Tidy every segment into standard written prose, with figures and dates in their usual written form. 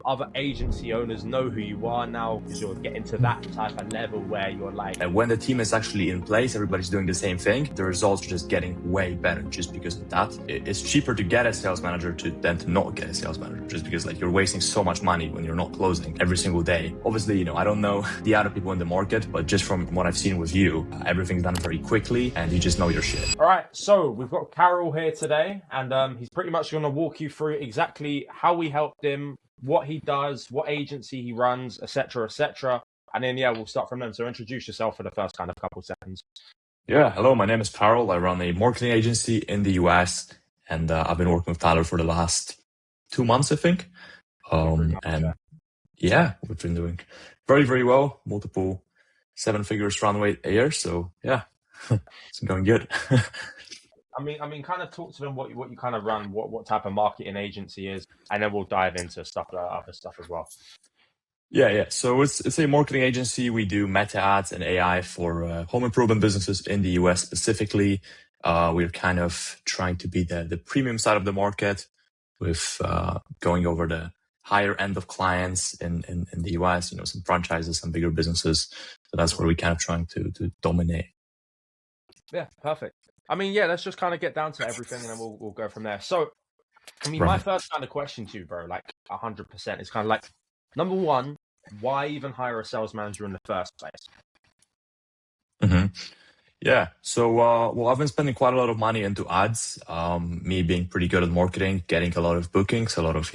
other agency owners know who you are now because you're getting to that type of level where you're like, And when the team is actually in place, everybody's doing the same thing, the results are just getting way better just because of that. It's cheaper to get a sales manager than to not get a sales manager, just because like you're wasting so much money when you're not closing every single day. Obviously, I don't know the other people in the market, but just from what I've seen with you, everything's done very quickly and you just know your shit. all right, so we've got Carol here today, and he's pretty much going to walk you through exactly how we helped him, what he does, what agency he runs, etc., etc. And then, yeah, we'll start from them. So introduce yourself for the first kind of couple seconds. Yeah, hello, my name is Carol. I run a marketing agency in the US, and I've been working with Tyler for the last 2 months, I think. Yeah, we've been doing very, very well. Multiple 7 figures runway a year. So yeah, it's been going good. I mean, kind of talk to them what you kind of run, what type of marketing agency is, and then we'll dive into other stuff as well. Yeah. So it's a marketing agency. We do meta ads and AI for home improvement businesses in the US specifically. We're kind of trying to be the premium side of the market with going over the higher end of clients in the US, some franchises, some bigger businesses. So that's where we kind of trying to dominate. Yeah, perfect. I mean, yeah, let's just kind of get down to everything and then we'll go from there. So, I mean, my first kind of question to you, bro, like 100%, is kind of like, number one, why even hire a sales manager in the first place? Yeah. So, well, I've been spending quite a lot of money into ads. Me being pretty good at marketing, getting a lot of bookings, a lot of,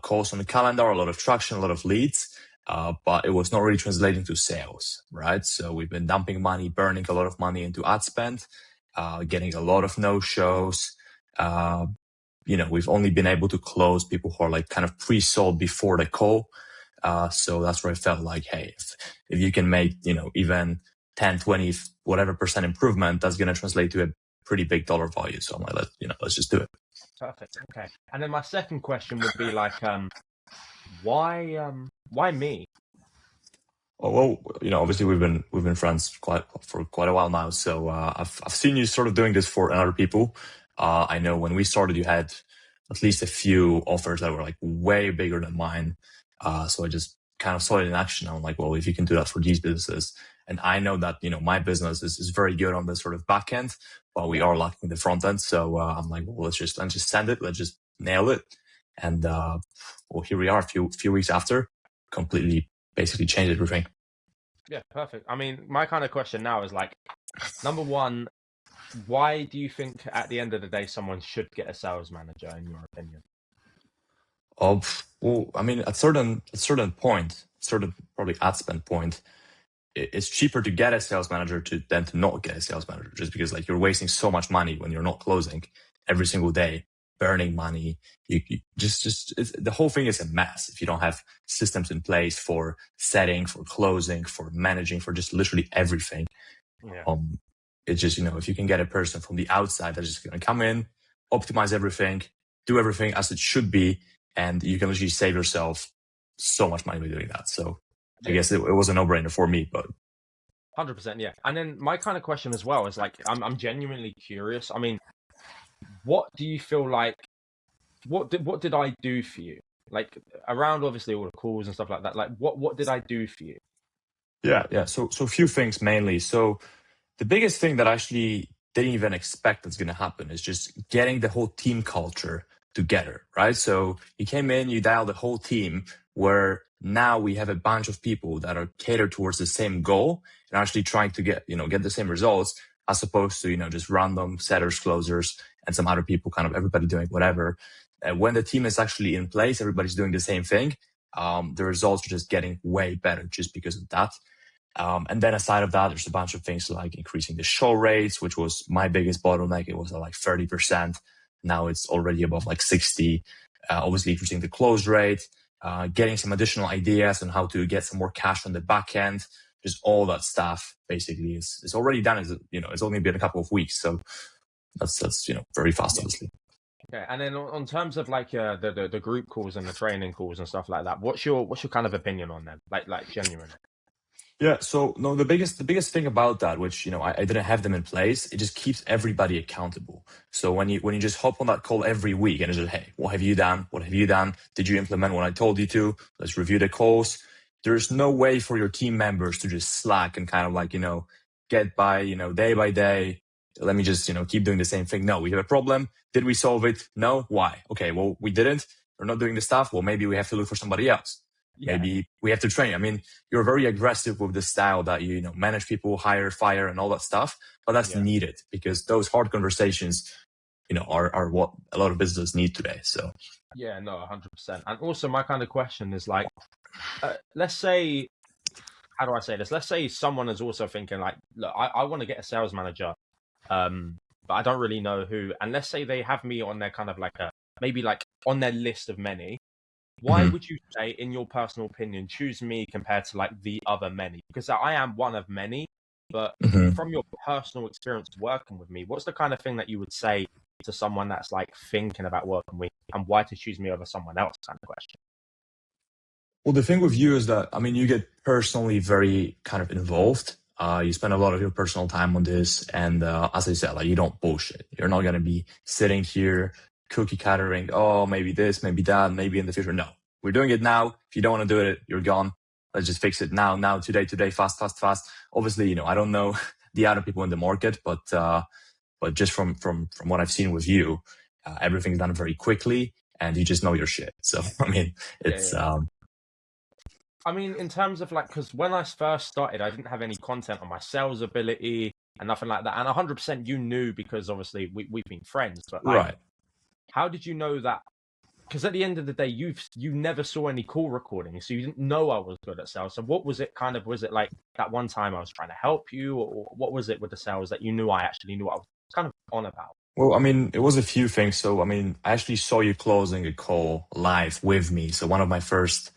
calls on the calendar, a lot of traction, a lot of leads. But it was not really translating to sales, right? So we've been dumping money, burning a lot of money into ad spend, getting a lot of no-shows. We've only been able to close people who are like kind of pre-sold before the call. So that's where I felt like, hey, if you can make, even 10, 20, whatever % improvement, that's going to translate to a pretty big dollar value. So I'm like, let's just do it. Perfect. Okay. And then my second question would be like, why me? Oh, well, obviously we've been friends for quite a while now. So I've seen you sort of doing this for other people. I know when we started, you had at least a few offers that were like way bigger than mine. So I just kind of saw it in action. I'm like, well, if you can do that for these businesses, and I know that my business is very good on the sort of back end, but we are lacking the front end. So I'm like, well, let's just send it. Let's just nail it. And well, here we are, a few weeks after, completely basically changed everything. Yeah, perfect. I mean, my kind of question now is like, number one, why do you think at the end of the day someone should get a sales manager in your opinion? Well, I mean, at certain point, certain probably ad spend point, it's cheaper to get a sales manager than to not get a sales manager, just because like you're wasting so much money when you're not closing every single day, burning money. You the whole thing is a mess if you don't have systems in place for setting, for closing, for managing, for just literally everything. Yeah. It's just, if you can get a person from the outside that's just going to come in, optimize everything, do everything as it should be, and you can literally save yourself so much money by doing that. So I guess it was a no-brainer for me, but 100%, yeah. And then my kind of question as well is like, I'm genuinely curious. I mean, what do you feel like? What did I do for you? Like around obviously all the calls and stuff like that. Like what did I do for you? yeah. So a few things mainly. So the biggest thing that I actually didn't even expect that's going to happen is just getting the whole team culture together, right? So you came in, you dialed the whole team, where now we have a bunch of people that are catered towards the same goal and actually trying to get the same results, as opposed to, just random setters, closers, and some other people, kind of everybody doing whatever. When the team is actually in place, everybody's doing the same thing. The results are just getting way better just because of that. And then aside of that, there's a bunch of things like increasing the show rates, which was my biggest bottleneck. It was at like 30%. Now it's already above like 60. Obviously increasing the close rate, getting some additional ideas on how to get some more cash on the back end. Just all that stuff basically is already done. It's only been a couple of weeks. So that's very fast, obviously. Okay, and then on terms of like the group calls and the training calls and stuff like that, what's your kind of opinion on them? Like genuinely. Yeah. So no, the biggest thing about that, which I didn't have them in place, it just keeps everybody accountable. So when you just hop on that call every week and it's just, hey, what have you done? What have you done? Did you implement what I told you to? Let's review the calls. There's no way for your team members to just slack and kind of like, get by, day by day. Let me just, keep doing the same thing. No, we have a problem. Did we solve it? No. Why? Okay. Well, we didn't. We're not doing the stuff. Well, maybe we have to look for somebody else. Yeah. Maybe we have to train. I mean, you're very aggressive with the style that you manage people, hire, fire, and all that stuff. But that's Yeah. needed because those hard conversations, are what a lot of businesses need today. So Yeah, no, 100%. And also, my kind of question is like, let's say, how do I say this? Let's say someone is also thinking like, look, I want to get a sales manager, but I don't really know who. And let's say they have me on their kind of like maybe like on their list of many. Why Mhm. would you say, in your personal opinion, choose me compared to like the other many? Because I am one of many, but Mhm. from your personal experience working with me, what's the kind of thing that you would say to someone that's like thinking about working with me, and why to choose me over someone else kind of question? Well, the thing with you is that, I mean, you get personally very kind of involved. You spend a lot of your personal time on this. And as I said, like, you don't bullshit. You're not going to be sitting here cookie cuttering, oh, maybe this, maybe that, maybe in the future. No, we're doing it now. If you don't want to do it, you're gone. Let's just fix it now, today, fast, fast, fast. Obviously, I don't know the other people in the market, but just from what I've seen with you, everything's done very quickly and you just know your shit. So, I mean, Yeah, it's, yeah. I mean, in terms of like, because when I first started, I didn't have any content on my sales ability and nothing like that. And 100% you knew because obviously we've been friends, but like, right. how did you know that? Because at the end of the day, you never saw any call recordings, so you didn't know I was good at sales. So what was it kind of? Was it like that one time I was trying to help you, or what was it with the sales that you knew I actually knew what I was kind of on about? Well, I mean, it was a few things. So, I mean, I actually saw you closing a call live with me. So one of my first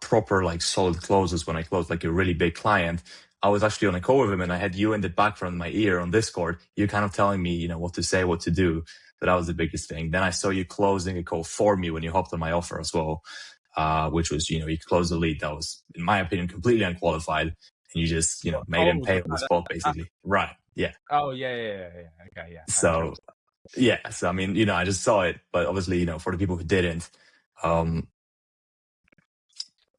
proper like solid closes when I closed like a really big client, I was actually on a call with him and I had you in the background in my ear on Discord. You kind of telling me, what to say, what to do. So that was the biggest thing. Then I saw you closing a call for me when you hopped on my offer as well, which was, you closed the lead that was, in my opinion, completely unqualified. And you just, made him Oh, pay on the spot basically. Right. Yeah. oh yeah. Okay, yeah, true. So yeah, so I mean, I just saw it, but obviously, for the people who didn't, um,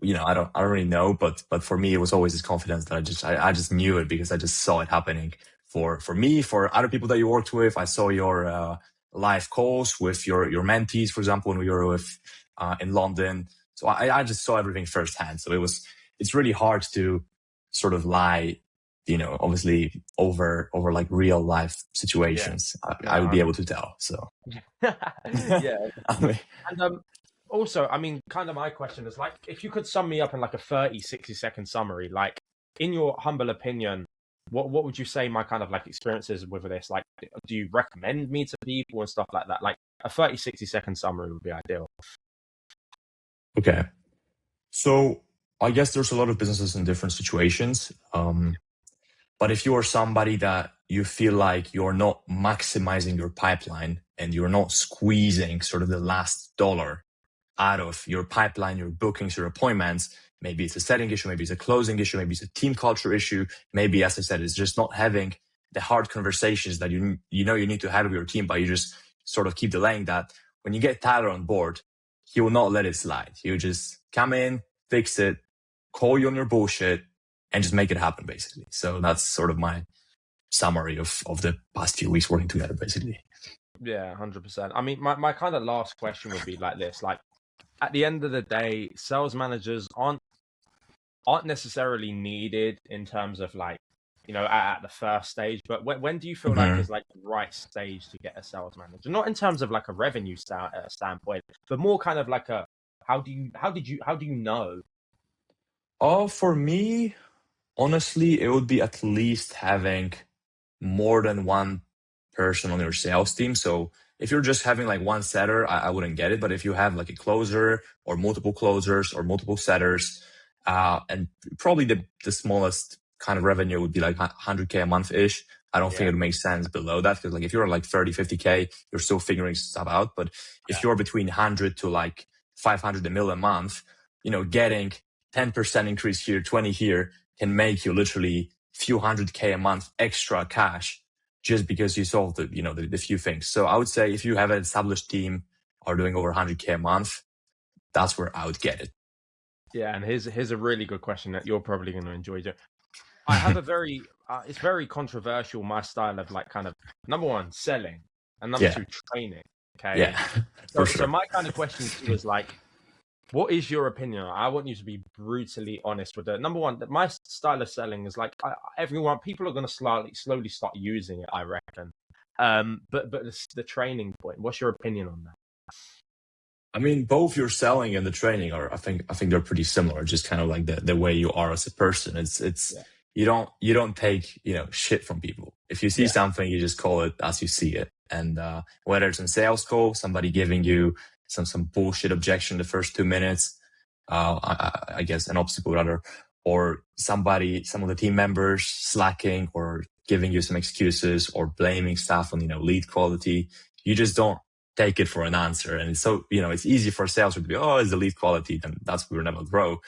I don't really know, but for me, it was always this confidence that I just knew it because I just saw it happening for me, for other people that you worked with. I saw your live calls with your mentees, for example, when we were with in London. So I just saw everything firsthand. So it's really hard to sort of lie, obviously over like real life Yeah, situations. I would no, be able to tell. So. yeah. I mean, And also, I mean, kind of my question is like, if you could sum me up in like a 30, 60-second summary, like in your humble opinion, what would you say my kind of like experiences with this? Like, do you recommend me to people and stuff like that? Like a 30, 60-second summary would be ideal. okay. So I guess there's a lot of businesses in different situations. But if you are somebody that you feel like you're not maximizing your pipeline and you're not squeezing sort of the last dollar out of your pipeline, your bookings, your appointments, maybe it's a setting issue, maybe it's a closing issue, maybe it's a team culture issue, maybe, as I said, it's just not having the hard conversations that you need to have with your team, but you just sort of keep delaying that. When you get Tyler on board, he will not let it slide. He'll just come in, fix it, call you on your bullshit, and just make it happen, basically. So that's sort of my summary of the past few weeks working together, basically. Yeah, 100%. I mean, my kind of last question would be like this: like, at the end of the day, sales managers aren't necessarily needed in terms of like, at the first stage. But when do you feel like Mhm. is like the right stage to get a sales manager? Not in terms of like a revenue standpoint, but more kind of like a how do you know? Oh, for me, honestly, it would be at least having more than one person on your sales team. So if you're just having like one setter, I wouldn't get it. But if you have like a closer or multiple closers or multiple setters, and probably the smallest kind of revenue would be like 100K a month ish. I don't think Yeah, it would make sense below that because like if you're like 30, 50K, you're still figuring stuff out. But if yeah, you're between 100 to like 500 a mil a month, getting 10% increase here, 20 here, can make you literally few 100K a month extra cash just because you solved the few things. So I would say if you have an established team or doing over 100K a month, that's where I would get it. Yeah, and here's a really good question that you're probably going to enjoy. I have a very it's very controversial, my style of like kind of number one selling and number two training. Okay, yeah, for sure. So my kind of question to you is like, what is your opinion? I want you to be brutally honest with it. Number one, that my style of selling is like people are going to slowly start using it, I reckon. But the training point, what's your opinion on that? I mean, both your selling and the training are, I think they're pretty similar. Just kind of like the way you are as a person. It's you don't take shit from people. If you see something, you just call it as you see it. And whether it's in sales call, somebody giving you some bullshit objection the first 2 minutes, I guess an obstacle rather, or some of the team members slacking or giving you some excuses or blaming stuff on lead quality, you just don't take it for an answer. And so, it's easy for sales to be, oh, it's the lead quality, then that's where we'll never grow.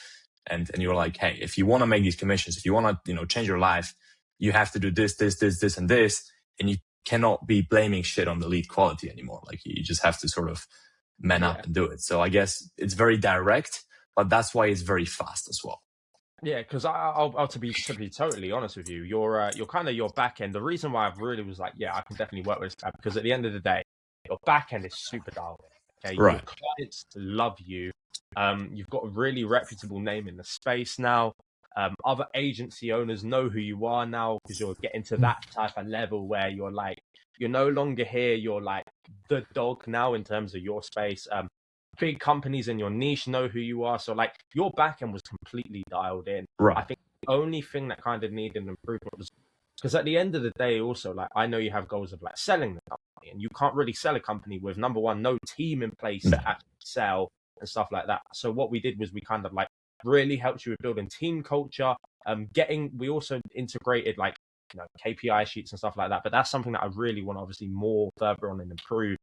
And you're like, hey, if you want to make these commissions, if you want to, change your life, you have to do this, and this. And you cannot be blaming shit on the lead quality anymore. Like you just have to sort of man up and do it. So I guess it's very direct, but that's why it's very fast as well. Yeah, because I'll to be totally honest with you, you're kind of your back end. The reason why I really was like, yeah, I can definitely work with this guy, because at the end of the day, your back end is super dialed in. Okay, right. Your clients love you. You've got a really reputable name in the space now. Other agency owners know who you are now, because you're getting to that type of level where you're like, you're no longer here. You're like the dog now in terms of your space. Big companies in your niche know who you are. So like your back end was completely dialed in. Right. I think the only thing that kind of needed an improvement was, because at the end of the day, also, like, I know you have goals of like selling the company, and you can't really sell a company with, number one, no team in place to actually sell and stuff like that. So what we did was we kind of like really helped you with building team culture. We also integrated like, KPI sheets and stuff like that. But that's something that I really want to obviously more further on and improve.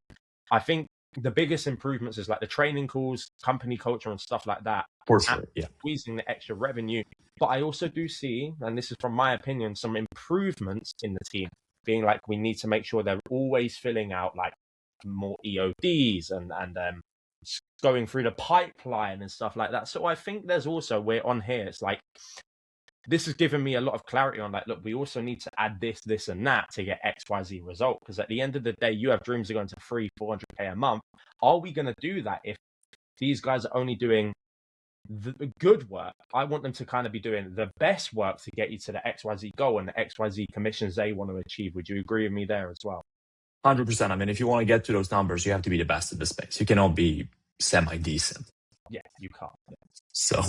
I think the biggest improvements is like the training calls, company culture and stuff like that. For sure, yeah. Squeezing the extra revenue. But I also do see, and this is from my opinion, some improvements in the team, being like, we need to make sure they're always filling out like more EODs and going through the pipeline and stuff like that. So I think there's also, we're on here, it's like, this has given me a lot of clarity on like, look, we also need to add this and that to get XYZ result. Because at the end of the day, you have dreams of going to 300-400K a month. Are we going to do that if these guys are only doing the good work? I want them to kind of be doing the best work to get you to the XYZ goal and the XYZ commissions they want to achieve. Would you agree with me there as well? 100%. I mean, if you want to get to those numbers, you have to be the best in the space. You cannot be semi-decent. Yeah, you can't. Yeah. So,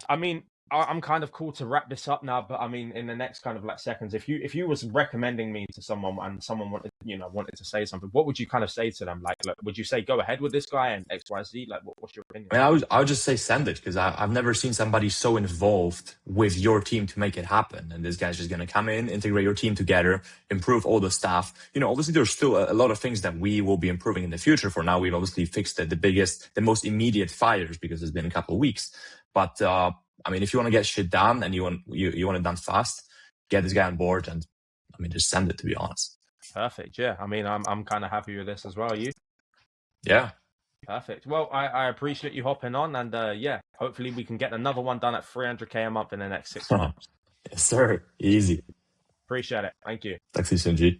I mean, I'm kind of cool to wrap this up now, but I mean, in the next kind of like seconds, if you was recommending me to someone and someone wanted to say something, what would you kind of say to them? Like, look, would you say go ahead with this guy and XYZ? Like, what's your opinion? I mean, I would just say send it, because I've never seen somebody so involved with your team to make it happen. And this guy's just going to come in, integrate your team together, improve all the stuff. Obviously there's still a lot of things that we will be improving in the future. For now, we've obviously fixed the most immediate fires, because it's been a couple of weeks. But I mean, if you want to get shit done and you want it done fast, get this guy on board, and I mean, just send it, to be honest. Perfect. Yeah. I mean, I'm kind of happy with this as well. You? Yeah. Perfect. Well, I appreciate you hopping on, and hopefully we can get another one done at 300K a month in the next 6 months. Yes, sir. Easy. Appreciate it. Thank you. Tack så mycket.